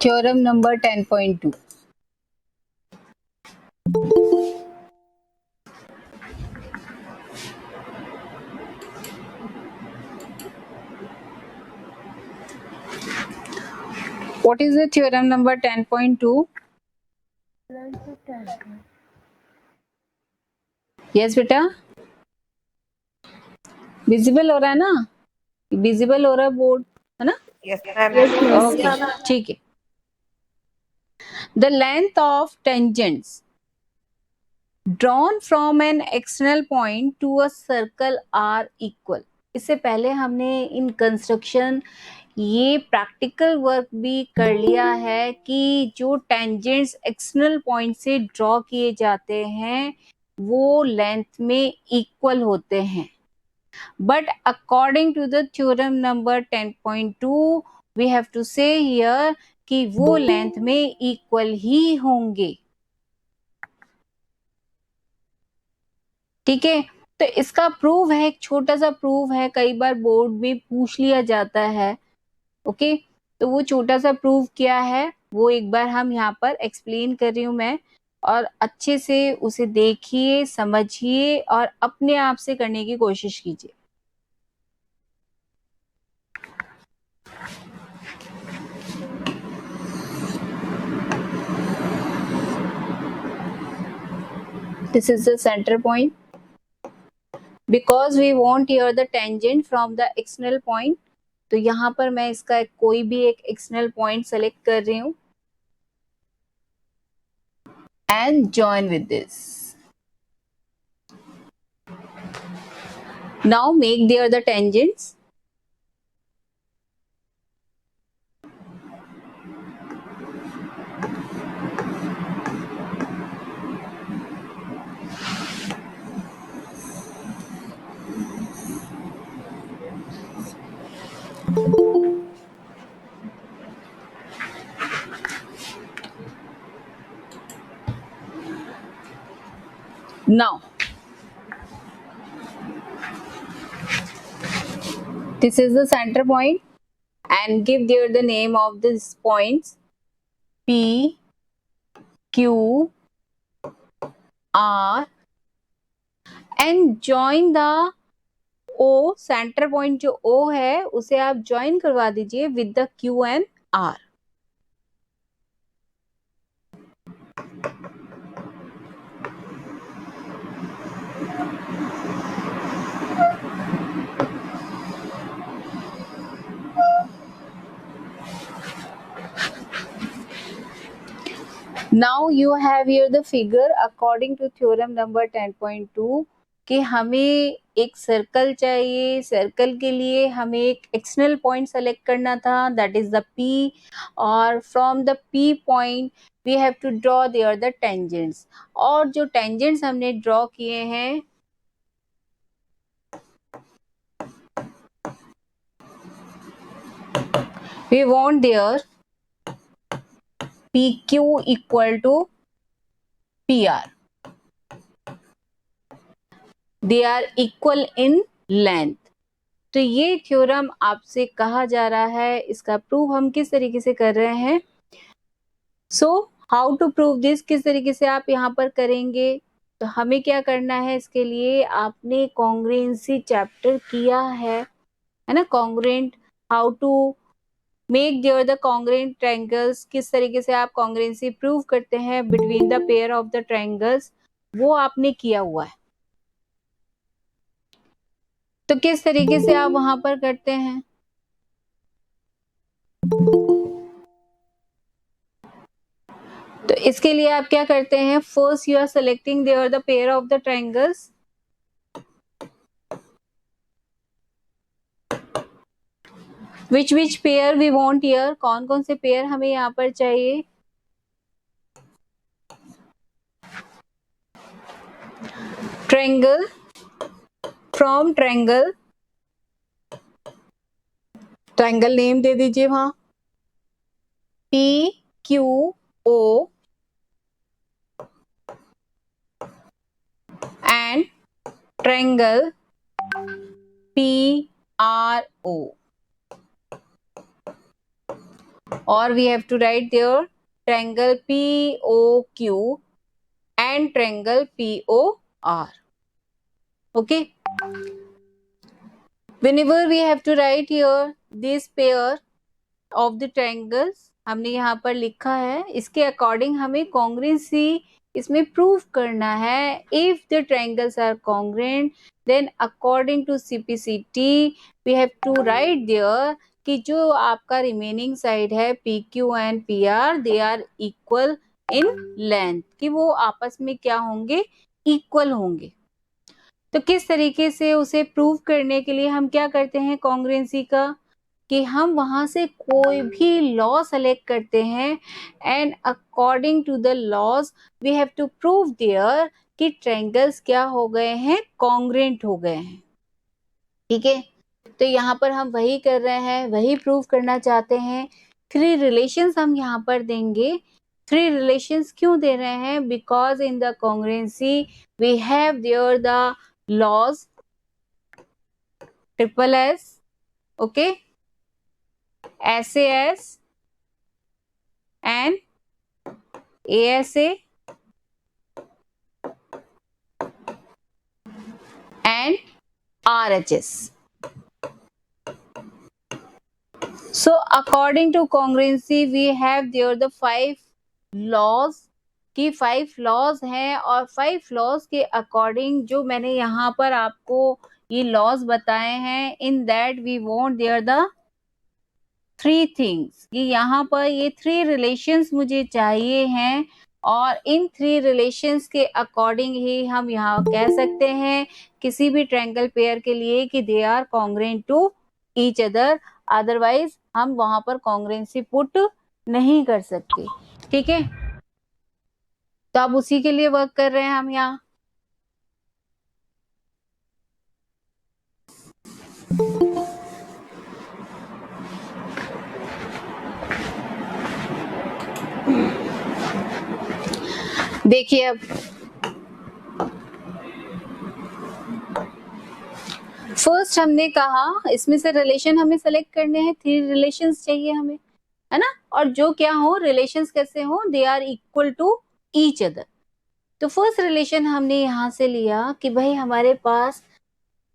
Theorem number 10.2. What is the theorem number 10.2? Yes बेटा, visible हो रहा है ना? विजिबल हो रहा है बोर्ड, है ना? Yes, ma'am. Okay, ठीक है. The length of tangents drawn from an external point to a circle are equal. इससे पहले हमने इन कंस्ट्रक्शन ये प्रैक्टिकल वर्क भी कर लिया है कि जो टेंजेंट्स एक्सटर्नल पॉइंट से ड्रॉ किए जाते हैं वो लेंथ में इक्वल होते हैं. But according to the theorem number 10.2 we have to say here कि वो लेंथ में इक्वल ही होंगे. ठीक है, तो इसका प्रूव है, एक छोटा सा प्रूव है, कई बार बोर्ड में पूछ लिया जाता है. ओके, तो वो छोटा सा प्रूव क्या है वो एक बार हम यहाँ पर एक्सप्लेन कर रही हूँ मैं, और अच्छे से उसे देखिए, समझिए और अपने आप से करने की कोशिश कीजिए. This is the center point. Because we want here the tangent from the external point, तो यहाँ पर मैं इसका कोई भी एक एक्सटर्नल पॉइंट सेलेक्ट कर रही हूँ and join with this. Now make there the tangents. Now this is the center point and give there the name of these points P, Q, R and join the O. Centre point जो O है उसे आप join करवा दीजिए with the Q and R. Now you have here the figure according to theorem number 10.2 कि हमें एक circle चाहिए. सर्कल के लिए हमें एक एक्सटर्नल पॉइंट सेलेक्ट करना था, दैट इज द P, और from the P point we have to draw there the tangents. और जो टेंजेंट्स हमने ड्रॉ किए हैं we want there PQ equal to PR. They are equal in length. तो ये थ्योरम आपसे कहा जा रहा है, इसका प्रूव हम किस तरीके से कर रहे हैं. So how to prove this, किस तरीके से आप यहाँ पर करेंगे. तो हमें क्या करना है, इसके लिए आपने कॉन्ग्रुएंसी चैप्टर किया है ना. Congruent, how to make there the congruent triangles, किस तरीके से आप कॉन्ग्रुएंसी प्रूव करते हैं between the pair of the triangles, वो आपने किया हुआ है. तो किस तरीके से आप वहां पर करते हैं. तो इसके लिए आप क्या करते हैं, first you are selecting there the pair of the triangles. Which pair we want here, कौन कौन से पेयर हमें यहाँ पर चाहिए. Triangle, from triangle, triangle name दे दीजिए वहां PQO and triangle PRO. or we have to write there triangle POQ and triangle POR. Okay, whenever we have to write here this pair of the triangles, हमने यहाँ पर लिखा है, इसके according हमें कॉन्ग्रेंसी इसमें प्रूव करना है. If the triangles are congruent then according to CPCT we have to write there कि जो आपका रिमेनिंग साइड है P Q and P R they are equal in length, कि वो आपस में क्या होंगे, इक्वल होंगे. तो किस तरीके से उसे प्रूव करने के लिए हम क्या करते हैं कॉन्ग्रेंसी का, कि हम वहां से कोई भी लॉ सेलेक्ट करते हैं and according to the laws we have to prove there कि ट्रायंगल्स क्या हो गए हैं, कॉन्ग्रेंट हो गए हैं. ठीक है, तो यहाँ पर हम वही कर रहे हैं, वही प्रूव करना चाहते हैं. 3 रिलेशंस हम यहाँ पर देंगे. 3 रिलेशंस क्यों दे रहे हैं, because in the congruency we have there the laws triple S, okay, SAS and ASA and RHS. So according to congruency we have there the 5 laws की 5 laws हैं, और 5 laws के according जो मैंने यहाँ पर आपको ये laws बताए हैं, in that we want there the 3 things, कि यहाँ पर ये 3 relations मुझे चाहिए हैं, और इन 3 रिलेशंस के अकॉर्डिंग ही हम यहाँ कह सकते हैं किसी भी ट्रायंगल पेयर के लिए कि they are congruent to each other, otherwise हम वहां पर कॉन्ग्रेंसी पुट नहीं कर सकते. ठीक है, तो अब उसी के लिए वर्क कर रहे हैं हम यहाँ. देखिए अब फर्स्ट हमने कहा इसमें से रिलेशन हमें सेलेक्ट करने हैं, 3 रिलेशंस चाहिए हमें, है ना, और जो क्या हो, रिलेशंस कैसे हो, they are equal to each other. तो फर्स्ट रिलेशन हमने यहां से लिया कि भाई हमारे पास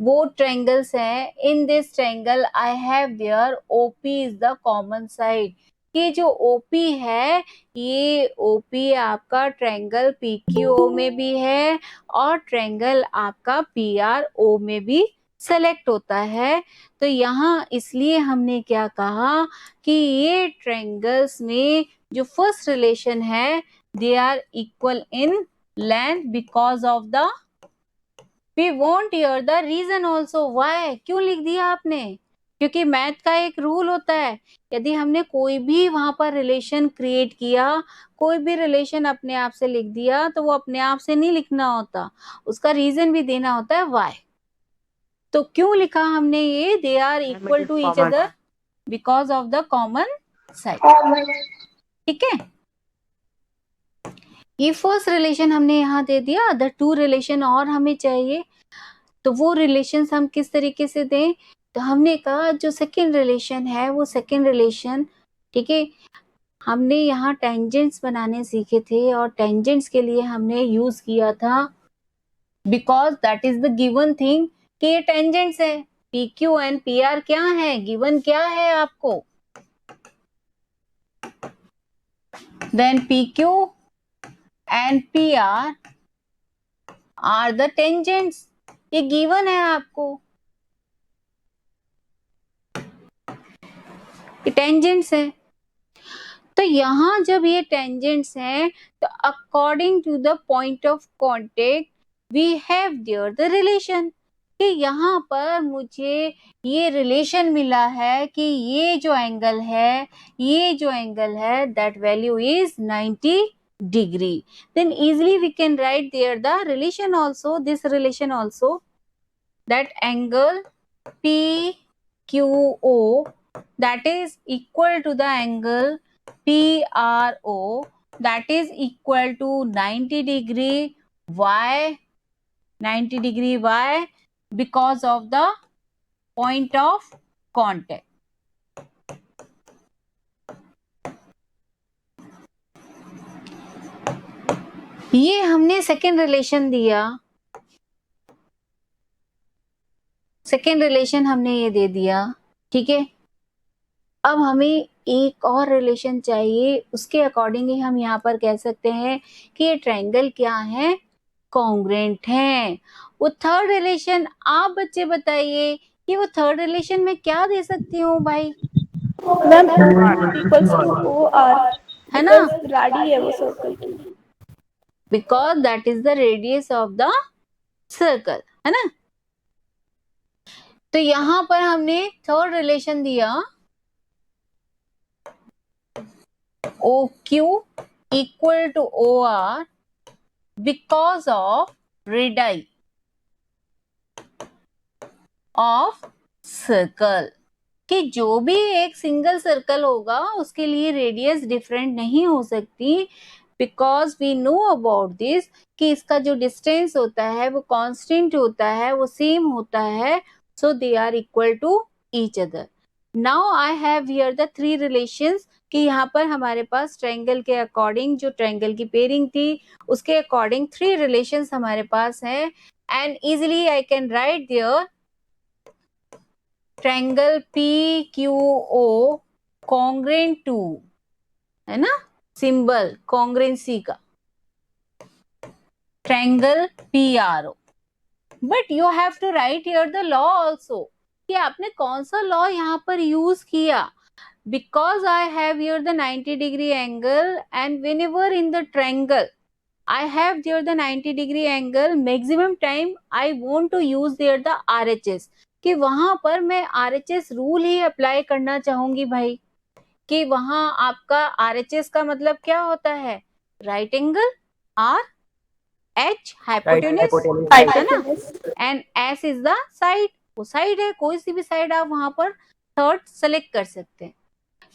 वो ट्रायंगल्स हैं, in this triangle I have their OP is the common side. ये जो ओपी है, ये ओपी आपका ट्रायंगल पीक्यूओ में भी है और ट्रायंगल आपका पीआरओ में भी सेलेक्ट होता है. तो यहाँ इसलिए हमने क्या कहा कि ये ट्रायंगल्स में जो फर्स्ट रिलेशन है they are equal in length because of the we want here the reason also. Why, क्यों लिख दिया आपने, क्योंकि मैथ का एक रूल होता है, यदि हमने कोई भी वहां पर रिलेशन क्रिएट किया, कोई भी रिलेशन अपने आप से लिख दिया, तो वो अपने आप से नहीं लिखना होता, उसका रीजन भी देना होता है वाई. तो क्यों लिखा हमने ये, they are equal to each other because of the common side. ठीक है, ये फर्स्ट रिलेशन हमने यहाँ दे दिया, अदर 2 रिलेशन और हमें चाहिए. तो वो रिलेशंस हम किस तरीके से दें, तो हमने कहा जो सेकंड रिलेशन है वो सेकंड रिलेशन, ठीक है, हमने यहाँ टेंजेंट्स बनाने सीखे थे और टेंजेंट्स के लिए हमने यूज किया था because that is the given thing कि ये टेंजेंट्स है. P Q and P R क्या है, गिवन क्या है आपको, then P Q and P R the tangents, ये गिवन है आपको, ये टेंजेंट्स है. तो यहाँ जब ये टेंजेंट्स हैं तो according to the point of contact we have there the relation, कि यहाँ पर मुझे ये रिलेशन मिला है कि ये जो एंगल है, ये जो एंगल है that value is 90 degree. Then easily we can write there the relation also, this relation also, that angle PQO that is equal to the angle PRO that is equal to 90 degree. Why 90 degree? Why? Because of the point of contact. ये हमने second relation दिया, second relation हमने ये दे दिया, ठीक है। अब हमें एक और रिलेशन चाहिए, उसके अकॉर्डिंग ही हम यहाँ पर कह सकते हैं कि ये ट्रायंगल क्या है, कॉन्ग्रेंट है। वो थर्ड रिलेशन आप बच्चे बताइए कि वो थर्ड रिलेशन में क्या दे सकती हूँ भाई, ma'am equals to O R, है ना, बिकॉज रेडी है वो सर्कल की, because that is the radius of the circle, है ना। तो यहां पर हमने थर्ड रिलेशन दिया, O Q equal to O R because of radius of circle, कि जो भी एक सिंगल सर्कल होगा उसके लिए रेडियस डिफरेंट नहीं हो सकती, because we know about this कि इसका जो डिस्टेंस होता है वो कांस्टेंट होता है, वो सेम होता है, so they are equal to each other. Now I have here the three relations, कि यहाँ पर हमारे पास ट्रायंगल के अकॉर्डिंग जो ट्रायंगल की पेयरिंग थी उसके अकॉर्डिंग थ्री रिलेशंस हमारे पास हैं, and easily I can write there triangle PQO congruent to, है ना, सिंबल कॉन्ग्रेंसी का triangle PRO। But you have to write here the law also, कि आपने कौन सा लॉ यहाँ पर यूज किया, because I have here the 90 degree angle and whenever in the triangle I have there the 90 degree angle, maximum time I want to use there the RHS, कि वहां पर मैं RHS रूल ही apply करना चाहूंगी भाई, कि वहां आपका RHS का मतलब क्या होता है, right angle, R H hypotenuse, है ना, and S is the side, वो साइड है, कोई सी भी साइड आप वहां पर थर्ड सेलेक्ट कर सकते हैं।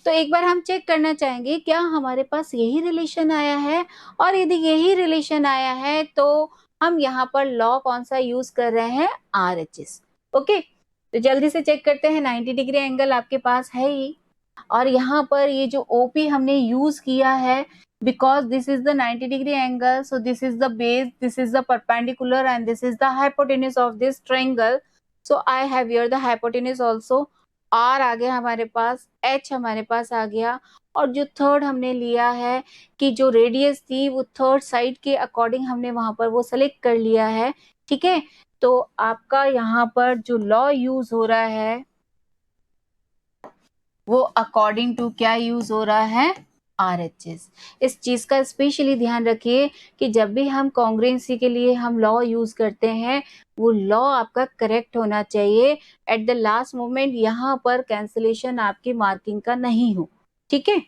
तो एक बार हम चेक करना चाहेंगे क्या हमारे पास यही रिलेशन आया है, और यदि यही रिलेशन आया है तो हम यहाँ पर लॉ कौन सा यूज कर रहे हैं, RHS। ओके, तो जल्दी से चेक करते हैं, 90 डिग्री एंगल आपके पास है ही, और यहाँ पर ये जो OP हमने यूज किया है, because this is the 90 degree angle, so this is the base, this is the perpendicular and this is the hypotenuse of this triangle, so I have here the hypotenuse also, R आ गया हमारे पास, H हमारे पास आ गया, और जो third हमने लिया है कि जो रेडियस थी वो थर्ड साइड के अकॉर्डिंग हमने वहां पर वो सेलेक्ट कर लिया है, ठीक है। तो आपका यहाँ पर जो लॉ यूज हो रहा है वो अकॉर्डिंग टू क्या यूज हो रहा है, RHS। इस चीज का स्पेशली ध्यान रखिए कि जब भी हम कॉन्ग्रुएंसी के लिए हम लॉ यूज करते हैं वो लॉ आपका करेक्ट होना चाहिए, एट द लास्ट मोमेंट यहाँ पर कैंसिलेशन आपकी मार्किंग का नहीं हो, ठीक है।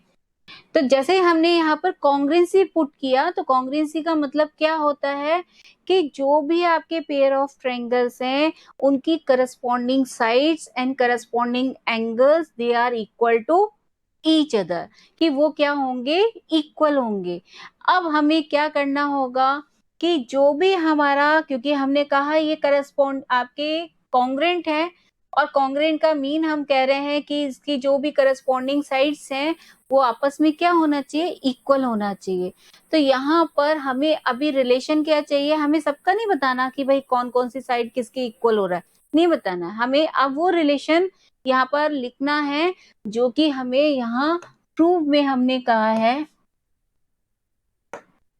तो जैसे हमने यहाँ पर कॉन्ग्रुएंसी पुट किया, तो कॉन्ग्रुएंसी का मतलब क्या होता है कि जो भी आपके पेयर ऑफ ट्रायंगल्स हैं उनकी corresponding sides and corresponding angles they are equal to each other, कि वो क्या होंगे, इक्वल होंगे। अब हमें क्या करना होगा कि जो भी हमारा, क्योंकि हमने कहा ये करस्पॉन्ड आपके कॉन्ग्रेंट है, और कॉन्ग्रेंट का मीन हम कह रहे हैं कि इसकी जो भी करस्पॉन्डिंग साइड्स हैं वो आपस में क्या होना चाहिए, इक्वल होना चाहिए। तो यहाँ पर हमें अभी रिलेशन क्या चाहिए, हमें सबका नहीं बताना कि भाई कौन कौन सी साइड किसके इक्वल हो रहा है, नहीं बताना हमें, अब वो रिलेशन यहाँ पर लिखना है जो कि हमें यहाँ प्रूफ में हमने कहा है,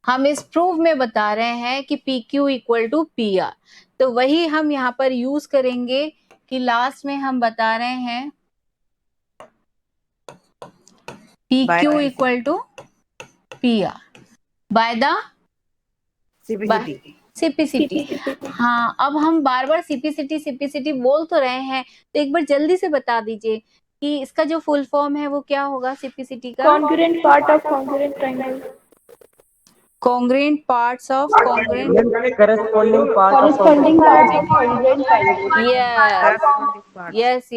हम इस प्रूफ में बता रहे हैं कि PQ इक्वल टू PR, तो वही हम यहाँ पर यूज करेंगे कि लास्ट में हम बता रहे हैं PQ equal to PR by the CPCT। हाँ, अब हम बार बार CPCT बोल तो रहे हैं, तो एक बार जल्दी से बता दीजिए कि इसका जो फुल फॉर्म है वो क्या होगा CPCT का, congruent part of congruent triangle, congruent parts of congruent, corresponding part of corresponding parts of congruent triangle, yes,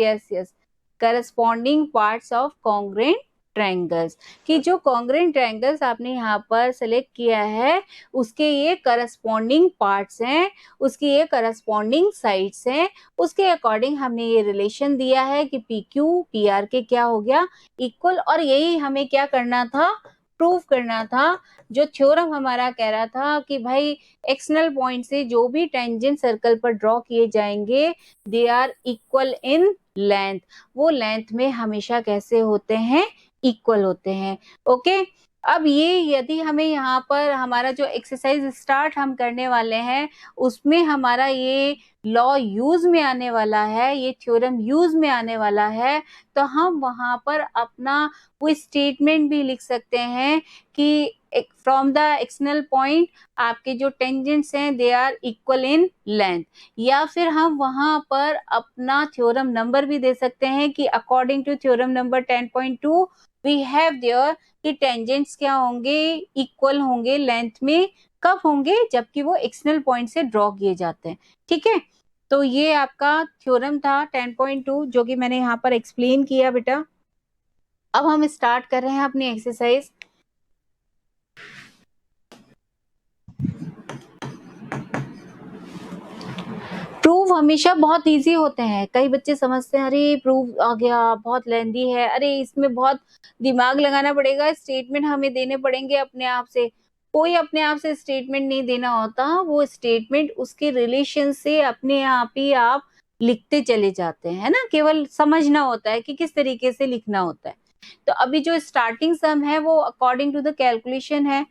corresponding parts of congruent triangles, कि जो कॉन्ग्रेंट ट्रायंगल्स आपने यहाँ पर सेलेक्ट किया है उसके ये करस्पॉन्डिंग पार्ट्स हैं, उसकी ये करस्पॉन्डिंग साइड्स हैं, उसके अकॉर्डिंग हमने ये रिलेशन दिया है कि PQ PR के क्या हो गया, इक्वल, और यही हमें क्या करना था, प्रूव करना था, जो थ्योरम हमारा कह रहा था कि भाई एक्सटर्नल पॉइंट से जो भी टेंजेंट सर्कल पर ड्रॉ किए जाएंगे they are equal in length, वो लेंथ में हमेशा कैसे होते हैं, इक्वल होते हैं। ओके, अब ये यदि हमें यहाँ पर हमारा जो एक्सरसाइज स्टार्ट हम करने वाले हैं उसमें हमारा ये लॉ यूज में आने वाला है, ये थ्योरम यूज में आने वाला है, तो हम वहां पर अपना वो स्टेटमेंट भी लिख सकते हैं कि फ्रॉम द एक्सटर्नल पॉइंट आपके जो टेंजेंट्स हैं they are equal in length, या फिर हम वहां पर अपना थ्योरम नंबर भी दे सकते हैं कि according to theorem number 10.2 we have there कि टेंजेंट्स क्या होंगे, इक्वल होंगे लेंथ में, कब होंगे, जबकि वो एक्सटर्नल पॉइंट से ड्रॉ किए जाते हैं। ठीक है, तो ये आपका थ्योरम था 10.2 जो कि मैंने यहाँ पर एक्सप्लेन किया बेटा। अब हम स्टार्ट कर रहे हैं अपनी एक्सरसाइज। प्रूफ हमेशा बहुत इजी होते हैं, कई बच्चे समझते हैं अरे प्रूफ आ गया बहुत लेंदी है, अरे इसमें बहुत दिमाग लगाना पड़ेगा, स्टेटमेंट हमें देने पड़ेंगे अपने आप से। कोई अपने आप से स्टेटमेंट नहीं देना होता, वो स्टेटमेंट उसके रिलेशन से अपने आप ही आप लिखते चले जाते हैं, है ना, केवल समझना होता है कि किस तरीके से लिखना होता है। तो अभी जो स्टार्टिंग सम है वो अकॉर्डिंग टू द कैलकुलेशन है,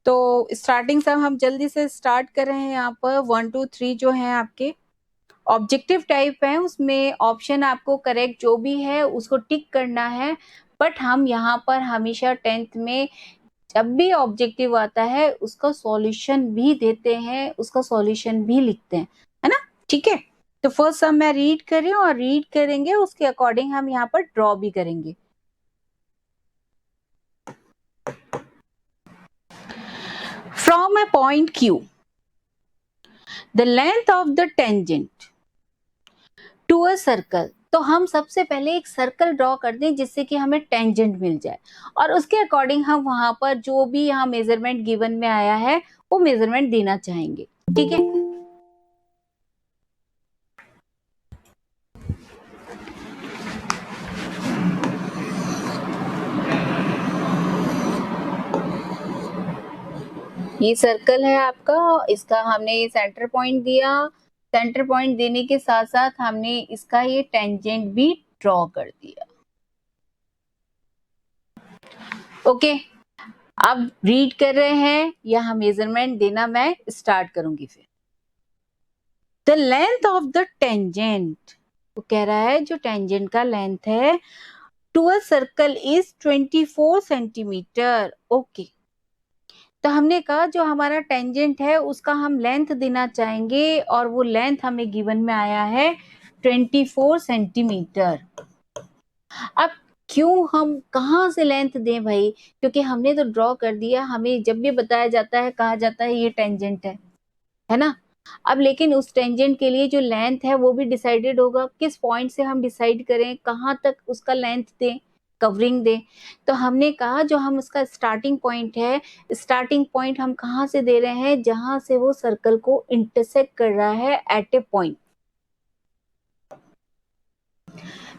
तो स्टार्टिंग सम हम जल्दी से स्टार्ट कर रहे हैं। यहाँ पर 1 2 3 जो है आपके ऑब्जेक्टिव टाइप है, उसमें ऑप्शन आपको करेक्ट जो भी है उसको टिक करना है, बट हम यहाँ पर हमेशा 10th में जब भी ऑब्जेक्टिव आता है उसका सॉल्यूशन भी देते हैं, उसका सॉल्यूशन भी लिखते हैं, है ना। ठीक है, तो फर्स्ट सम मैं रीड कर रही हूँ और रीड करेंगे उसके अकॉर्डिंग हम यहाँ पर ड्रॉ भी करेंगे। From a point Q the length of the tangent to a circle, तो हम सबसे पहले एक सर्कल ड्रॉ कर दें जिससे कि हमें टेंजेंट मिल जाए, और उसके अकॉर्डिंग हम वहां पर जो भी यहाँ मेजरमेंट गिवन में आया है वो मेजरमेंट देना चाहेंगे। ठीक है, ये सर्कल है आपका, इसका हमने ये सेंटर पॉइंट दिया, सेंटर पॉइंट देने के साथ साथ हमने इसका ये टेंजेंट भी ड्रॉ कर दिया। ओके, अब रीड कर रहे हैं, यहाँ मेजरमेंट देना मैं स्टार्ट करूंगी। फिर the length of the tangent, वो कह रहा है जो टेंजेंट का लेंथ है to a circle is 24 centimetre. Okay, तो हमने कहा जो हमारा टेंजेंट है उसका हम लेंथ देना चाहेंगे और वो लेंथ हमें गिवन में आया है 24 सेंटीमीटर। अब क्यों हम कहाँ से लेंथ दें भाई, क्योंकि हमने तो ड्रॉ कर दिया, हमें जब भी बताया जाता है कहा जाता है ये टेंजेंट है ना। अब लेकिन उस टेंजेंट के लिए जो लेंथ है वो भी डिसाइडेड होगा, किस पॉइंट से हम डिसाइड करें कहाँ तक उसका लेंथ दें, कवरिंग दें। तो हमने कहा जो हम उसका स्टार्टिंग पॉइंट है, स्टार्टिंग पॉइंट हम कहाँ से दे रहे हैं, जहां से वो सर्कल को इंटरसेक्ट कर रहा है at a point.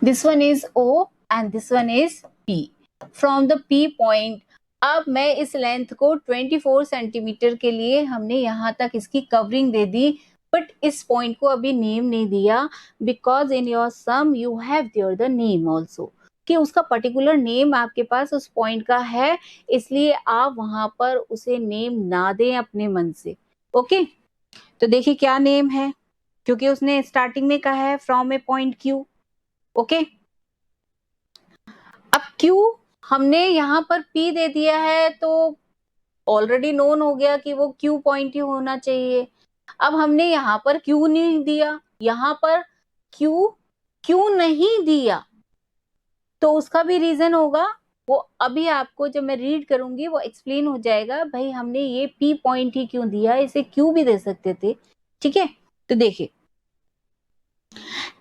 This one is O and this one is P। From the P point अब मैं इस लेंथ को 24 सेंटीमीटर के लिए हमने यहाँ तक इसकी कवरिंग दे दी, बट इस पॉइंट को अभी नेम नहीं दिया, because in your sum you have there the name also, कि उसका पर्टिकुलर नेम आपके पास उस पॉइंट का है, इसलिए आप वहां पर उसे नेम ना दें अपने मन से। ओके, तो देखिए क्या नेम है, क्योंकि उसने स्टार्टिंग में कहा है from A point Q। Okay, अब Q हमने यहाँ पर P दे दिया है तो ऑलरेडी नोन हो गया कि वो Q पॉइंट ही होना चाहिए। अब हमने यहाँ पर Q नहीं दिया, यहाँ पर क्यों नहीं दिया, तो उसका भी रीजन होगा, वो अभी आपको जब मैं रीड करूंगी वो एक्सप्लेन हो जाएगा। भाई हमने ये P पॉइंट ही क्यों दिया, इसे Q भी दे सकते थे। ठीक है, तो देखिए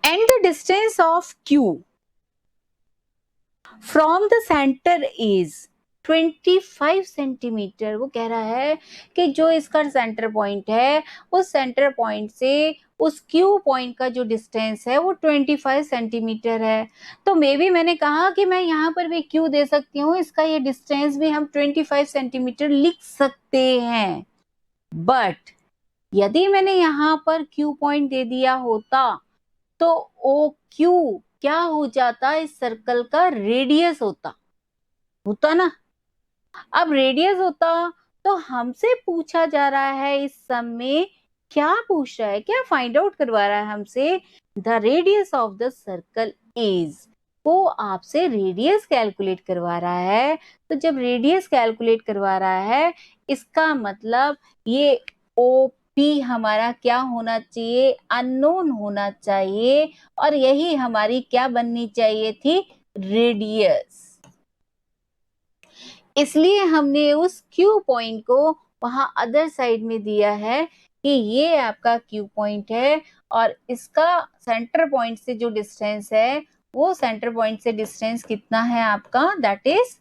and the distance of Q from the center is 25 centimetre. वो कह रहा है कि जो इसका सेंटर पॉइंट है उस सेंटर पॉइंट से उस क्यू पॉइंट का जो डिस्टेंस है वो 25 सेंटीमीटर है। तो मे बी मैंने कहा कि मैं यहाँ पर भी क्यू दे सकती हूँ, इसका ये डिस्टेंस भी हम 25 सेंटीमीटर लिख सकते हैं। बट यदि मैंने यहाँ पर क्यू पॉइंट दे दिया होता तो ओ क्यू क्या हो जाता, इस सर्कल का रेडियस होता ना। अब रेडियस होता तो हमसे पूछा जा रहा है इस सम में, क्या पूछ रहा है, क्या फाइंड आउट करवा रहा है हमसे, the radius of the circle is. वो आपसे रेडियस कैलकुलेट करवा रहा है। तो जब रेडियस कैलकुलेट करवा रहा है इसका मतलब ये ओपी हमारा क्या होना चाहिए, अननोन होना चाहिए, और यही हमारी क्या बननी चाहिए थी, रेडियस। इसलिए हमने उस क्यू पॉइंट को वहां अदर साइड में दिया है कि ये आपका क्यू पॉइंट है और इसका सेंटर पॉइंट से जो डिस्टेंस है वो सेंटर पॉइंट से डिस्टेंस कितना है आपका, दैट इज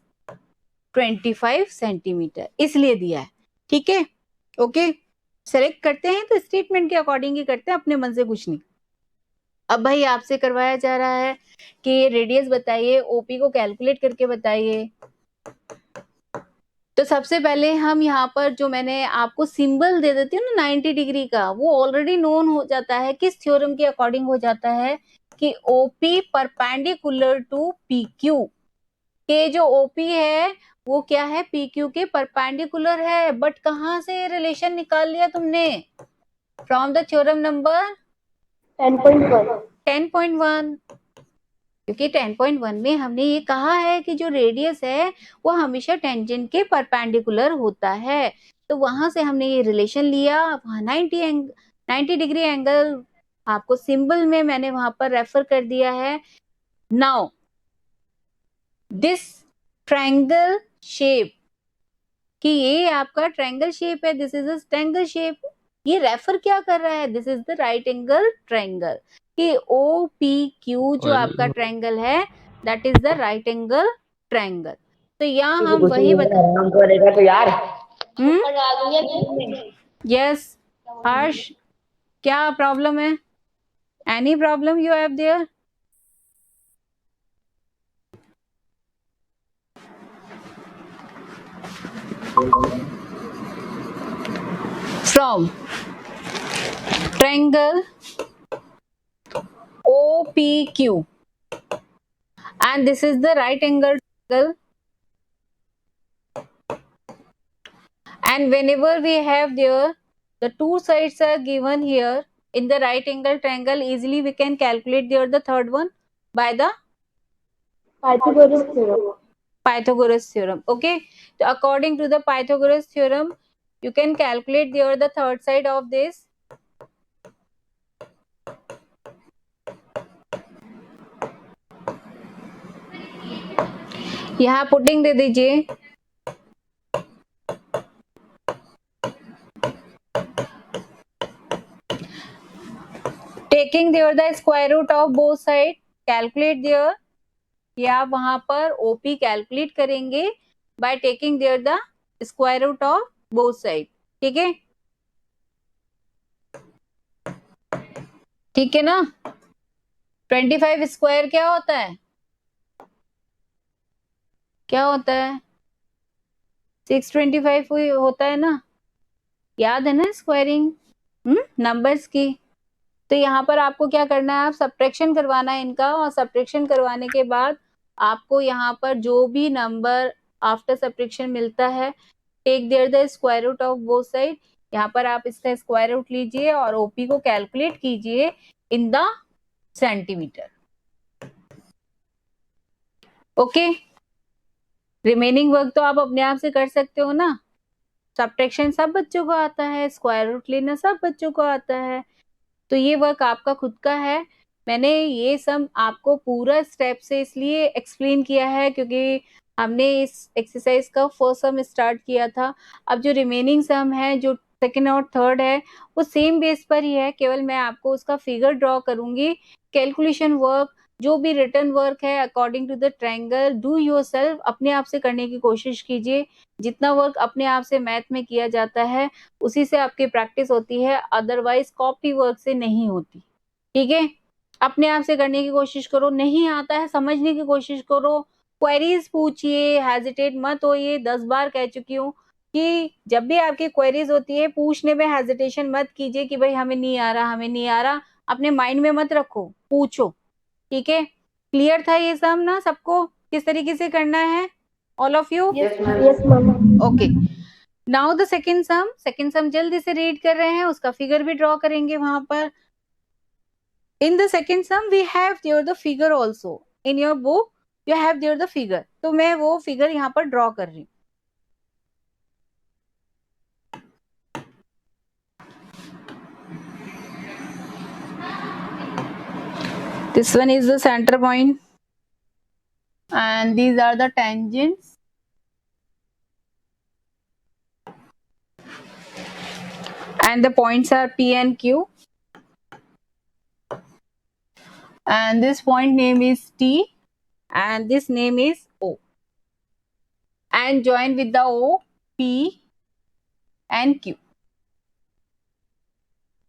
25 सेंटीमीटर, इसलिए दिया है। ठीक है, ओके। सेलेक्ट करते हैं तो स्टेटमेंट के अकॉर्डिंग ही करते हैं, अपने मन से कुछ नहीं। अब भाई आपसे करवाया जा रहा है कि रेडियस बताइए, ओपी को कैलकुलेट करके बताइए। तो सबसे पहले हम यहाँ पर जो मैंने आपको सिंबल दे देती हूँ ना 90 डिग्री का, वो ऑलरेडी नोन हो जाता है, किस थ्योरम के अकॉर्डिंग हो जाता है कि ओपी परपेंडिकुलर टू पीक्यू, के जो ओपी है वो क्या है, पीक्यू के परपेंडिकुलर है। बट कहाँ से रिलेशन निकाल लिया तुमने, फ्रॉम द थ्योरम नंबर 10.1, क्योंकि 10.1 में हमने ये कहा है कि जो रेडियस है वो हमेशा टेंजेंट के परपेंडिकुलर होता है। तो वहां से हमने ये रिलेशन लिया, 90 डिग्री एंगल आपको सिंबल में मैंने वहां पर रेफर कर दिया है। नाउ दिस ट्रायंगल शेप, कि ये आपका ट्रायंगल शेप है, this is a triangle shape, ये रेफर क्या कर रहा है, this is the right angle triangle, कि ओ पी क्यू जो आपका ट्रायंगल है that is the right angle triangle. तो यहाँ हम वही करेगा तो यार। यस हर्ष, क्या प्रॉब्लम है, any problem you have there? From triangle OPQ, and this is the right angle triangle, and whenever we have there the two sides are given here in the right angle triangle, easily we can calculate there the third one by the Pythagoras theorem. Okay, so according to the Pythagoras theorem you can calculate there the third side of this. यहाँ putting दे दीजिए, taking there the square root of both side, calculate there, ये आप वहां पर OP calculate करेंगे by taking there the square root of both side. ठीक है, ठीक है ना। 25 स्क्वायर क्या होता है, क्या होता है, 625 होता है ना, याद है ना स्क्वायरिंग नंबर्स की। तो यहाँ पर आपको क्या करना है, आप सब्ट्रैक्शन करवाना है इनका, और सब्ट्रैक्शन करवाने के बाद आपको यहाँ पर जो भी नंबर आफ्टर सब्ट्रैक्शन मिलता है, take there the square root of both side, यहाँ पर आप इसका स्क्वायर रूट लीजिए और ओपी को कैलकुलेट कीजिए in the centimetre. Okay, remaining work तो आप अपने आप से कर सकते हो ना, सब्ट्रैक्शन सब बच्चों को आता है, स्क्वायर रूट लेना सब बच्चों को आता है, तो ये वर्क आपका खुद का है। मैंने ये सब आपको पूरा स्टेप से इसलिए एक्सप्लेन किया है क्योंकि हमने इस एक्सरसाइज का फर्स्ट सम स्टार्ट किया था। अब जो रिमेनिंग सम है, जो सेकंड और थर्ड है, वो सेम बेस पर ही है, केवल मैं आपको उसका फिगर ड्रॉ करूंगी। कैलकुलेशन वर्क जो भी रिटर्न वर्क है according to the triangle do yourself, अपने आप से करने की कोशिश कीजिए। जितना वर्क अपने आप से मैथ में किया जाता है उसी से आपकी प्रैक्टिस होती है, अदरवाइज कॉपी वर्क से नहीं होती। ठीक है, अपने आप से करने की कोशिश करो, नहीं आता है समझने की कोशिश करो, क्वेरीज पूछिए, हेजिटेट मत होइए। 10 बार कह चुकी हूँ कि जब भी आपकी क्वेरीज होती है पूछने में हेजिटेशन मत कीजिए कि भाई हमें नहीं आ रहा, हमें नहीं आ रहा, अपने माइंड में मत रखो, पूछो। ठीक है, क्लियर था ये सब ना सबको, किस तरीके से करना है all of you? Yes, ma'am. Okay, now the second some. Second सम जल्दी से रीड कर रहे हैं, उसका फिगर भी ड्रॉ करेंगे वहां पर। In the second sum we have there the figure also in your book, you have there the figure, तो मैं वो फिगर यहाँ पर ड्रॉ कर रही हूँ। This one is the center point and these are the tangents. And the points are P and Q. And this point name is T and this name is O. And join with the O, P and Q.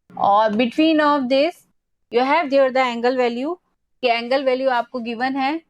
और between of this you have there the angle value, कि angle value आपको given है।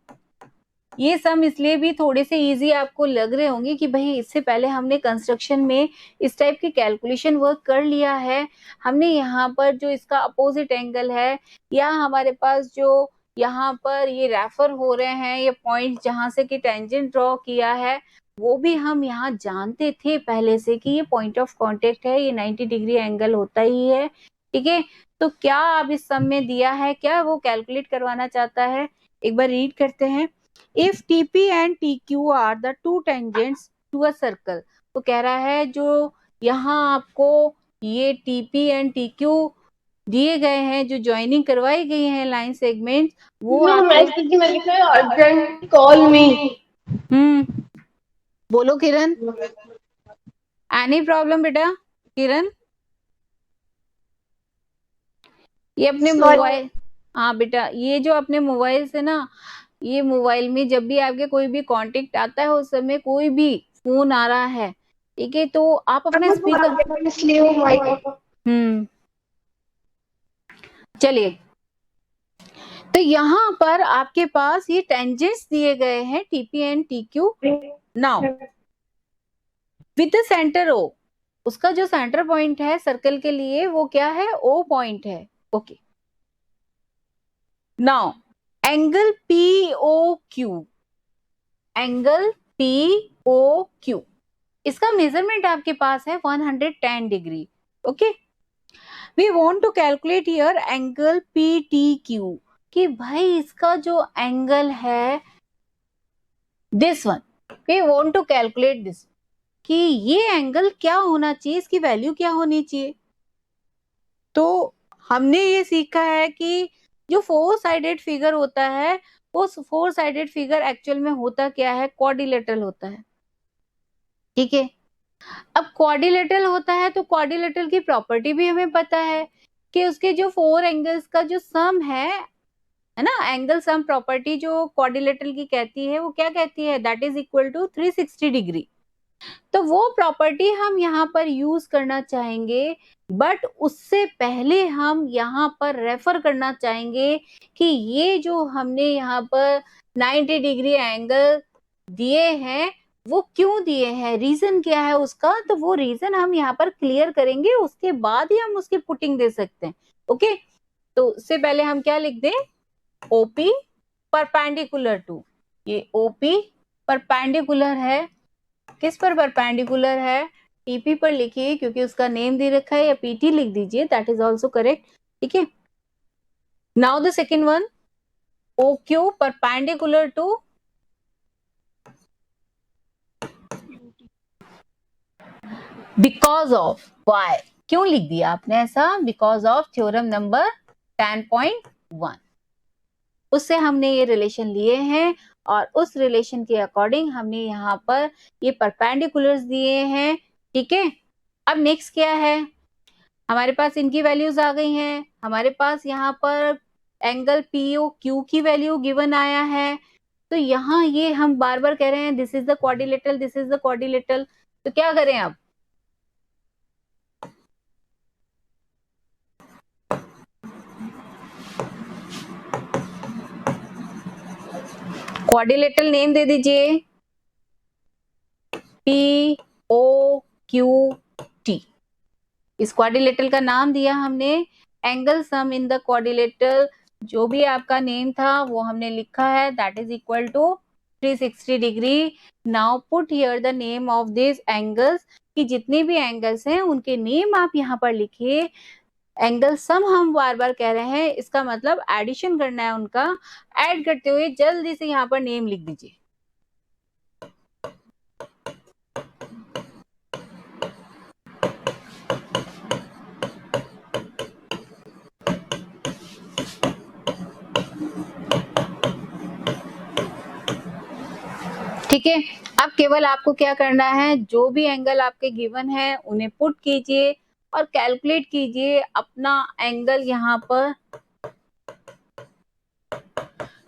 ये सम इसलिए भी थोड़े से easy आपको लग रहे होंगे कि भाई इससे पहले हमने कंस्ट्रक्शन में इस टाइप की कैलकुलेशन वर्क कर लिया है। हमने यहाँ पर जो इसका अपोजिट एंगल है या हमारे पास जो यहाँ पर ये रेफर हो रहे हैं ये पॉइंट जहां से कि टेंजेंट ड्रॉ किया है वो भी हम यहाँ जानते थे पहले से कि ये पॉइंट ऑफ कांटेक्ट है, ये 90 डिग्री एंगल होता ही है। ठीक है, तो क्या अब इस सम में दिया है, क्या वो कैलकुलेट करवाना चाहता है, एक बार रीड करते हैं। If TP and TQ are the two tangents to a circle, तो कह रहा है जो यहाँ आपको ये TP and TQ दिए गए हैं, जो ज्वाइनिंग करवाई गई है लाइन सेगमेंट, वो Urgent call me. बोलो किरण, एनी प्रॉब्लम बेटा? किरण ये अपने मोबाइल, हाँ बेटा ये जो अपने मोबाइल से ना, ये मोबाइल में जब भी आपके कोई भी कांटेक्ट आता है उस समय कोई भी फोन आ रहा है, ठीक है, तो आप अपना स्पीकर, चलिए, तो यहाँ पर आपके पास ये टेंजेंट्स दिए गए हैं TP and TQ. Now with the centre O, उसका जो सेंटर पॉइंट है सर्कल के लिए वो क्या है, ओ पॉइंट है। Okay, now angle P O Q, angle P O Q, इसका मेजरमेंट आपके पास है 110 degree. Okay, we want to calculate here angle P T Q, कि भाई इसका जो एंगल है this one, we want to calculate this, कि ये एंगल क्या होना चाहिए, इसकी वैल्यू क्या होनी चाहिए। तो हमने ये सीखा है कि जो 4 साइडेड फिगर होता है वो 4 साइडेड फिगर एक्चुअल में होता क्या है, क्वाड्रिलेटरल होता है। ठीक है, अब क्वाड्रिलेटरल होता है तो क्वाड्रिलेटरल की प्रॉपर्टी भी हमें पता है कि उसके जो 4 एंगल्स का जो सम है ना, एंगल सम प्रॉपर्टी जो क्वाड्रिलेटरल की कहती है वो क्या कहती है, that is equal to 360 degree. तो वो प्रॉपर्टी हम यहाँ पर यूज करना चाहेंगे, बट उससे पहले हम यहाँ पर रेफर करना चाहेंगे कि ये जो हमने यहाँ पर 90 डिग्री एंगल दिए हैं वो क्यों दिए हैं, रीजन क्या है उसका, तो वो रीजन हम यहाँ पर क्लियर करेंगे, उसके बाद ही हम उसकी पुटिंग दे सकते हैं। ओके, तो उससे पहले हम क्या लिख दें, ओपी परपेंडिकुलर टू, ये ओपी परपेंडिकुलर है, किस पर परपेंडिकुलर है, टीपी पर लिखिए क्योंकि उसका नेम दे रखा है, या पीटी लिख दीजिए, दैट इज ऑल्सो करेक्ट। ठीक है, now the second one, O Q perpendicular to because of why, क्यों लिख दिया आपने ऐसा, बिकॉज ऑफ थ्योरम नंबर 10.1, उससे हमने ये रिलेशन लिए हैं और उस रिलेशन के अकॉर्डिंग हमने यहाँ पर ये परपेंडिकुलर्स दिए हैं। ठीक है, अब नेक्स्ट क्या है, हमारे पास इनकी वैल्यूज आ गई हैं, हमारे पास यहाँ पर एंगल पीओ क्यू की वैल्यू गिवन आया है, तो यहाँ ये हम बार बार कह रहे हैं this is the quadrilateral, this is the quadrilateral, तो क्या करें अब, क्वाड्रिलेटरल नेम दे दीजिए पी ओ क्यू टी। इस क्वाड्रिलेटरल का नाम दिया हमने angle sum in the quadrilateral, जो भी आपका नेम था वो हमने लिखा है, that is equal to 360 degree. Now put here the name of this angles, कि जितने भी एंगल्स हैं उनके नेम आप यहाँ पर लिखिए। एंगल सम हम बार बार कह रहे हैं, इसका मतलब एडिशन करना है उनका, ऐड करते हुए जल्दी से यहाँ पर नेम लिख दीजिए। ठीक है, अब केवल आपको क्या करना है, जो भी एंगल आपके गिवन है उन्हें पुट कीजिए और कैलकुलेट कीजिए अपना एंगल यहाँ पर,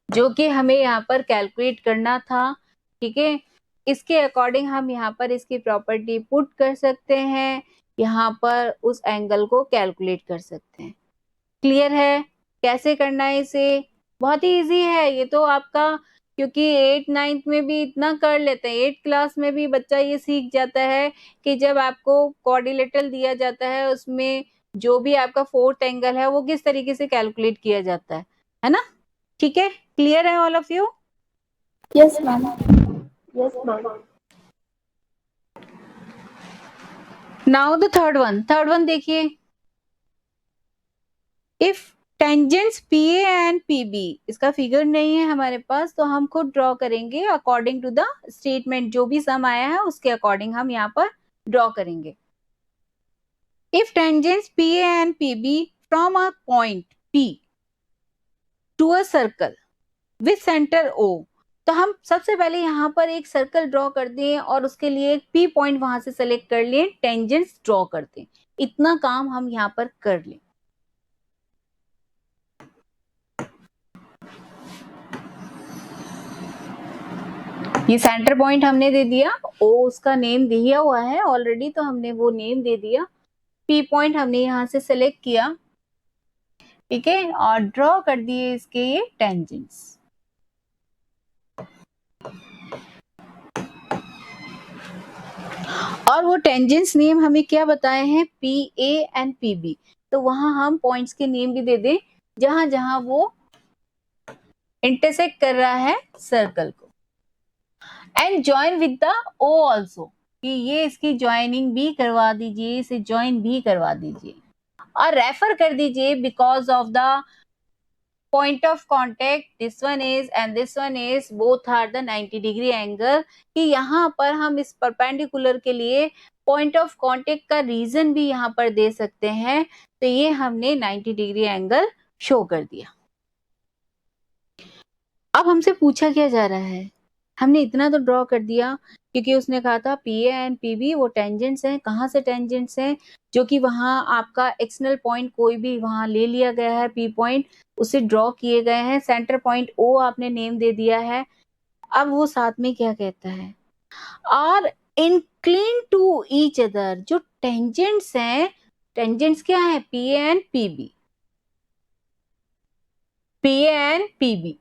जो कि हमें यहाँ पर कैलकुलेट करना था। ठीक है, इसके अकॉर्डिंग हम यहाँ पर इसकी प्रॉपर्टी पुट कर सकते हैं, यहाँ पर उस एंगल को कैलकुलेट कर सकते हैं। क्लियर है कैसे करना है इसे? बहुत ही इजी है ये तो आपका, क्योंकि 8th 9th में भी इतना कर लेते हैं, 8th क्लास में भी बच्चा ये सीख जाता है कि जब आपको क्वाड्रिलेटरल दिया जाता है उसमें जो भी आपका फोर्थ एंगल है वो किस तरीके से कैलकुलेट किया जाता है ना? ठीक है, क्लियर है all of you? Yes, ma'am. Yes, ma'am. Now the third one देखिए, if tangents PA and PB, इसका फिगर नहीं है हमारे पास तो हम खुद ड्रॉ करेंगे अकॉर्डिंग टू द स्टेटमेंट, जो भी सम आया है उसके अकॉर्डिंग हम यहाँ पर ड्रॉ करेंगे। If tangents PA and PB from a point P to a circle with centre O, तो हम सबसे पहले यहाँ पर एक सर्कल ड्रॉ कर दें और उसके लिए एक P पॉइंट वहां से सेलेक्ट कर लें, टेंजेंट्स ड्रॉ कर दें, इतना काम हम यहाँ पर कर लें। ये सेंटर पॉइंट हमने दे दिया, ओ उसका नेम दिया हुआ है ऑलरेडी तो हमने वो नेम दे दिया, पी पॉइंट हमने यहाँ से सेलेक्ट किया, ठीक है, और ड्रॉ कर दिए इसके ये टेंजेंट्स। और वो टेंजेंट्स नेम हमें क्या बताए हैं, P A and P B, तो वहां हम पॉइंट्स के नेम भी दे दें जहां जहां वो इंटरसेक्ट कर रहा है सर्कल को। And join with the O also, कि ये इसकी ज्वाइनिंग भी करवा दीजिए, इसे ज्वाइन भी करवा दीजिए और रेफर कर दीजिए because of the point of contact this one is and this one is both are the 90 degree angle, कि यहाँ पर हम इस परपेंडिकुलर के लिए पॉइंट ऑफ कॉन्टेक्ट का रीजन भी यहाँ पर दे सकते हैं, तो ये हमने 90 डिग्री एंगल शो कर दिया। अब हमसे पूछा क्या जा रहा है, हमने इतना तो ड्रॉ कर दिया क्योंकि उसने कहा था PA एंड PB वो टेंजेंट्स हैं, कहाँ से टेंजेंट्स हैं, जो कि वहां आपका एक्सटर्नल पॉइंट कोई भी वहां ले लिया गया है, P पॉइंट उसे ड्रॉ किए गए हैं, सेंटर पॉइंट O आपने नेम दे दिया है। अब वो साथ में क्या कहता है, और इंक्लिन टू ईच अदर, जो टेंजेंट्स हैं, टेंजेंट्स क्या है, PA and PB, PA and PB,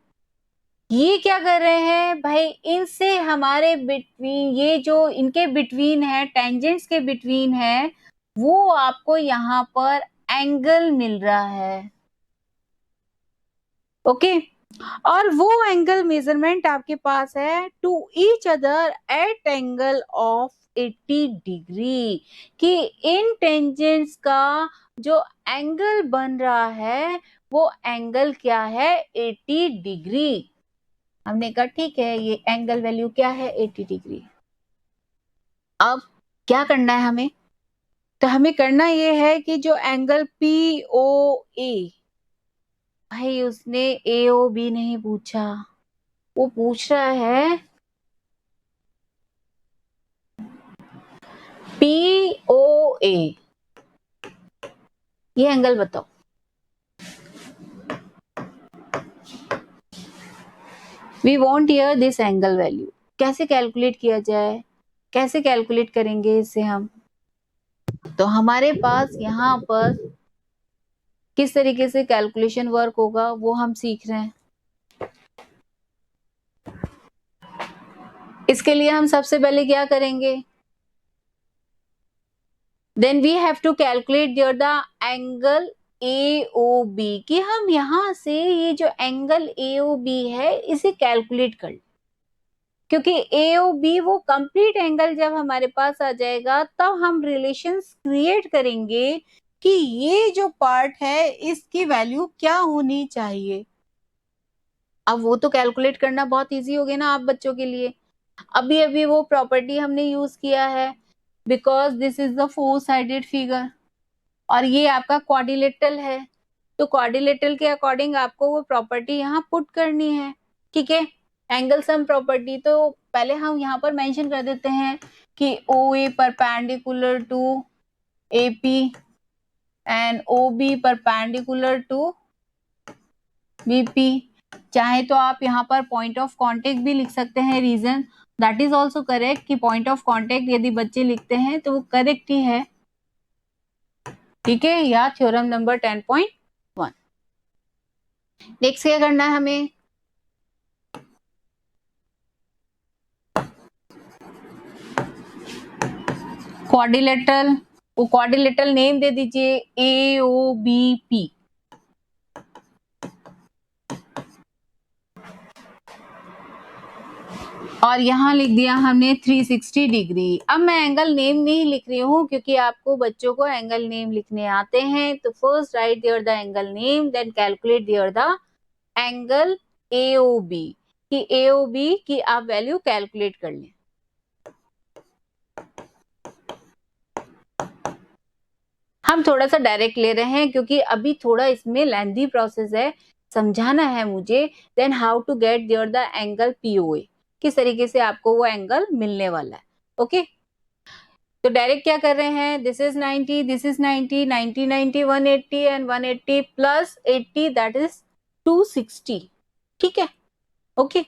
ये क्या कर रहे हैं भाई, इनसे हमारे बिटवीन, ये जो इनके बिटवीन है, टेंजेंट्स के बिटवीन है, वो आपको यहाँ पर एंगल मिल रहा है। ओके, और वो एंगल मेजरमेंट आपके पास है to each other at angle of 80 degree, कि इन टेंजेंट्स का जो एंगल बन रहा है वो एंगल क्या है, 80 डिग्री। हमने कहा ठीक है, ये एंगल वैल्यू क्या है, 80 डिग्री। अब क्या करना है हमें, तो हमें करना ये है कि जो एंगल POA, भाई उसने AOB नहीं पूछा, वो पूछ रहा है POA, ये एंगल बताओ। We want here this angle value. कैसे कैलकुलेट किया जाए, कैसे कैलकुलेट करेंगे इसे हम? तो हमारे पास यहाँ पर किस तरीके से कैलकुलेशन वर्क होगा वो हम सीख रहे हैं। इसके लिए हम सबसे पहले क्या करेंगे, then we have to calculate there the angle AOB, कि हम यहाँ से ये जो एंगल AOB है इसे कैलकुलेट कर लें, क्योंकि AOB वो कंप्लीट एंगल जब हमारे पास आ जाएगा तब हम रिलेशंस क्रिएट करेंगे कि ये जो पार्ट है इसकी वैल्यू क्या होनी चाहिए। अब वो तो कैलकुलेट करना बहुत इजी हो गया ना आप बच्चों के लिए। अभी अभी वो प्रॉपर्टी हमने यूज किया है, because this is the four sided figure और ये आपका क्वाड्रिलेटरल है, तो क्वाड्रिलेटरल के अकॉर्डिंग आपको वो प्रॉपर्टी यहाँ पुट करनी है। ठीक है, एंगल सम प्रॉपर्टी। तो पहले हम यहाँ पर मेंशन कर देते हैं कि OA perpendicular to AP and OB perpendicular to BP। चाहे तो आप यहाँ पर पॉइंट ऑफ कांटेक्ट भी लिख सकते हैं, reason that is also correct, कि पॉइंट ऑफ कांटेक्ट यदि बच्चे लिखते हैं तो वो करेक्ट ही है। ठीक है, या थ्योरम नंबर 10.1। नेक्स्ट क्या करना है हमें, क्वाड्रिलेटरल, वो क्वाड्रिलेटरल नेम दे दीजिए AOBP। और यहाँ लिख दिया हमने 360 डिग्री। अब मैं एंगल नेम नहीं लिख रही हूँ क्योंकि आपको बच्चों को एंगल नेम लिखने आते हैं। तो first write there the angle name, then calculate there the angle AOB, कि AOB की आप वैल्यू कैलकुलेट कर लें। हम थोड़ा सा डायरेक्ट ले रहे हैं क्योंकि अभी थोड़ा इसमें लेंथी प्रोसेस है, समझाना है मुझे। Then how to get there the angle POA, किस तरीके से आपको वो एंगल मिलने वाला है। ओके, तो डायरेक्ट क्या कर रहे हैं, this is 90, this is 90, 90 90 180 and 180 plus 80 that is 260। ठीक है, ओके।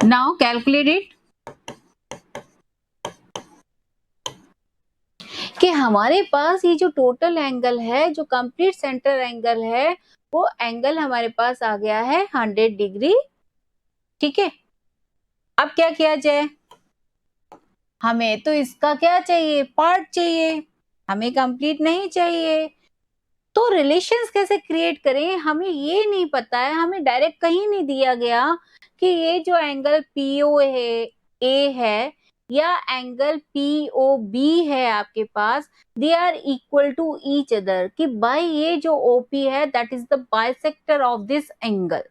नाउ कैलकुलेट इट, कि हमारे पास ये जो टोटल एंगल है, जो कंप्लीट सेंटर एंगल है, वो एंगल हमारे पास आ गया है 100 डिग्री। ठीक है, अब क्या किया जाए, हमें तो इसका क्या चाहिए, पार्ट चाहिए, हमें कंप्लीट नहीं चाहिए। तो रिलेशंस कैसे क्रिएट करें, हमें ये नहीं पता है, हमें डायरेक्ट कहीं नहीं दिया गया कि ये जो एंगल PO है, A है, या एंगल POB है आपके पास, they are equal to each other, कि बाय ये जो OP है that is the bisector of this angle,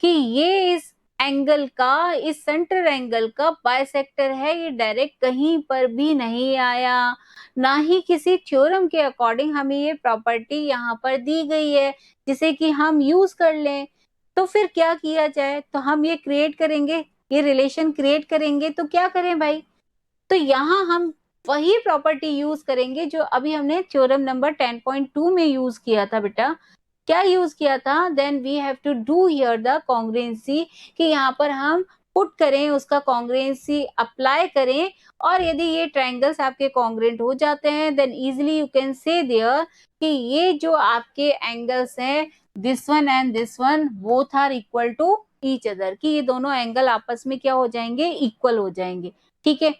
कि ये इस एंगल का, इस सेंटर एंगल का बाइसेक्टर है। ये डायरेक्ट कहीं पर भी नहीं आया, ना ही किसी थ्योरम के अकॉर्डिंग हमें ये प्रॉपर्टी यहाँ पर दी गई है जिसे कि हम यूज कर लें। तो फिर क्या किया जाए, तो हम ये क्रिएट करेंगे, ये रिलेशन क्रिएट करेंगे। तो क्या करें भाई, तो यहाँ हम वही प्रॉपर्टी यूज करेंगे जो अभी हमने थ्योरम नंबर 10.2 में यूज किया था। बेटा क्या यूज किया था, then we have to do here the congruency, कि यहाँ पर हम पुट करें, उसका कॉन्ग्रुएंसी अप्लाई करें। और यदि ये ट्रायंगल्स आपके कॉन्ग्रुएंट हो जाते हैं then easily you can say there कि ये जो आपके एंगल्स हैं, this one and this one both are equal to each other, कि ये दोनों एंगल आपस में क्या हो जाएंगे, इक्वल हो जाएंगे। ठीक है,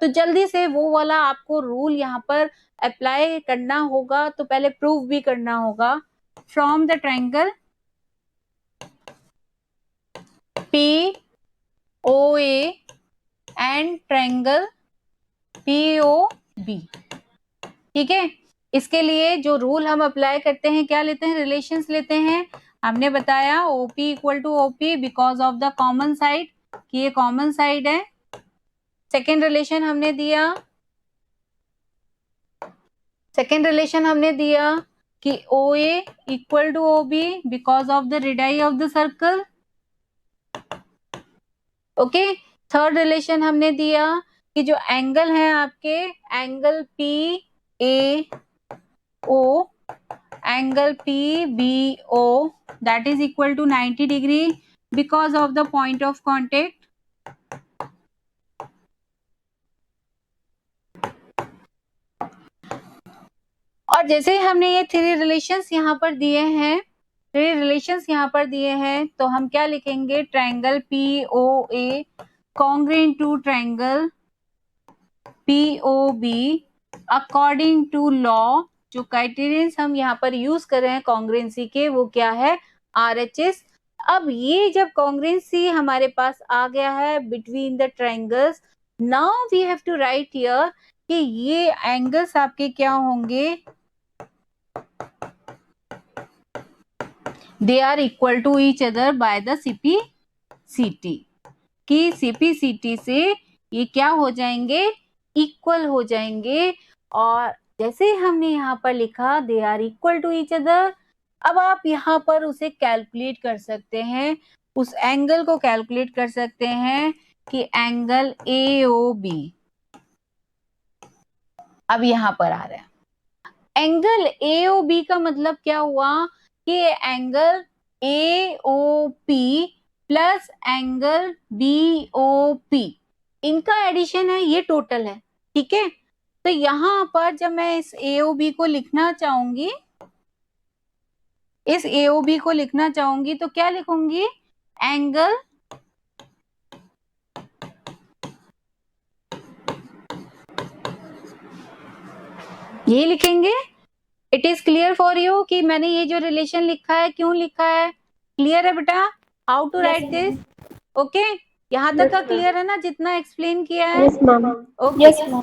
तो जल्दी से वो वाला आपको रूल यहाँ पर अप्लाई करना होगा, तो पहले प्रूव भी करना होगा। From the triangle POA and triangle POB। ठीक है, इसके लिए जो रूल हम अप्लाई करते हैं, क्या लेते हैं, रिलेशंस लेते हैं। हमने बताया OP equal to OP because of the common side, कि ये कॉमन साइड है। सेकेंड रिलेशन हमने दिया, कि OA equal to OB because of the radius of the circle. Okay, third relation हमने दिया कि जो एंगल है आपके, angle PAO angle PBO that is equal to 90 degree because of the point of contact. और जैसे हमने ये थ्री रिलेशंस यहाँ पर दिए हैं, तो हम क्या लिखेंगे, triangle POA congruent to triangle POB according to law, जो क्राइटेरियंस हम यहाँ पर यूज कर रहे हैं कॉन्ग्रुएंसी के, वो क्या है, RHS। अब ये जब कॉन्ग्रुएंसी हमारे पास आ गया है between the triangles, now we have to write here कि ये एंगल्स आपके क्या होंगे, they are equal to each other by the CPCT, कि CPCT से ये क्या हो जाएंगे, इक्वल हो जाएंगे। और जैसे हमने यहाँ पर लिखा they are equal to each other, अब आप यहाँ पर उसे कैलकुलेट कर सकते हैं, उस एंगल को कैलकुलेट कर सकते हैं कि एंगल AOB अब यहाँ पर आ रहा है। एंगल AOB का मतलब क्या हुआ कि angle AOP plus angle BOP इनका एडिशन है, ये टोटल है, ठीक है। तो यहाँ पर जब मैं इस AOB को लिखना चाहूंगी, तो क्या लिखूंगी, एंगल ये लिखेंगे। It is clear for you कि मैंने ये जो रिलेशन लिखा है क्यों लिखा है, क्लियर है बेटा, how to write this, okay, यहाँ तक का क्लियर है ना, जितना एक्सप्लेन किया है, yes ma'am, okay. Yes ma'am.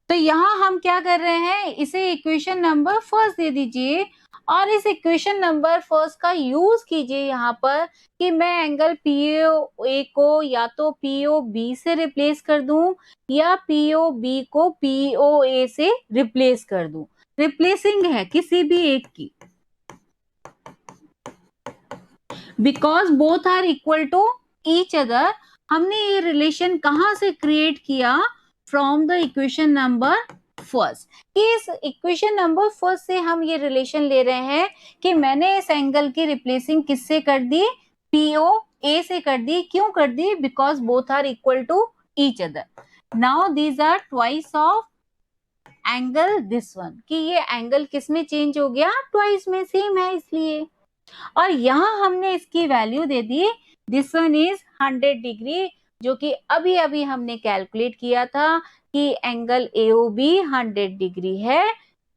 तो यहाँ हम क्या कर रहे हैं, इसे इक्वेशन नंबर फर्स्ट दे दीजिए और इस इक्वेशन नंबर फर्स्ट का यूज कीजिए यहाँ पर कि मैं एंगल POA को या तो POB से रिप्लेस कर दूं या POB को POA से रिप्लेस कर दूं, रिप्लेसिंग है किसी भी एक की, because both are equal to each other. हमने ये रिलेशन कहाँ से क्रिएट किया, from the equation number first. इस इक्वेशन नंबर फर्स्ट से हम ये रिलेशन ले रहे हैं कि मैंने इस एंगल की रिप्लेसिंग किससे कर दी, POA से कर दी। क्यों कर दी, because both are equal to each other. Now these are twice of angle this one, कि ये एंगल किस में चेंज हो गया, ट्वाइस में, सेम है इसलिए। और यहाँ हमने इसकी value they the, this one is 100 degree, जो कि अभी अभी हमने कैलकुलेट किया था कि एंगल AOB 100 डिग्री है,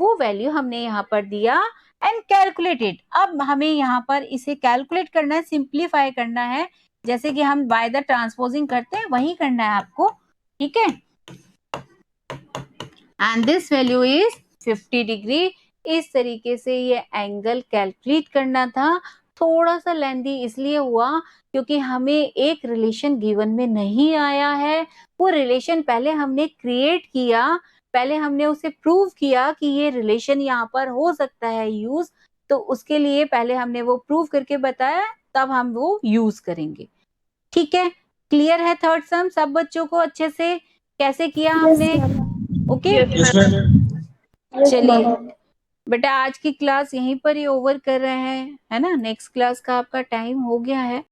वो वैल्यू हमने यहाँ पर दिया एंड कैलकुलेटेड। अब हमें यहाँ पर इसे कैलकुलेट करना है, सिंप्लीफाई करना है, जैसे कि हम बाय द ट्रांसपोजिंग करते हैं वही करना है आपको, ठीक है। And this value is 50 degree. इस तरीके से ये एंगल कैलकुलेट करना था। थोड़ा सा लेंदी इसलिए हुआ क्योंकि हमें एक रिलेशन गिवन में नहीं आया है, वो रिलेशन पहले हमने क्रिएट किया, पहले हमने उसे प्रूव किया कि ये रिलेशन यहाँ पर हो सकता है यूज, तो उसके लिए पहले हमने वो प्रूव करके बताया, तब हम वो यूज करेंगे, ठीक है। क्लियर है थर्ड सम सब बच्चों को अच्छे से कैसे किया हमने, ओके। चलिए बेटा आज की क्लास यहीं पर ही ओवर कर रहे हैं, है ना, नेक्स्ट क्लास का आपका टाइम हो गया है।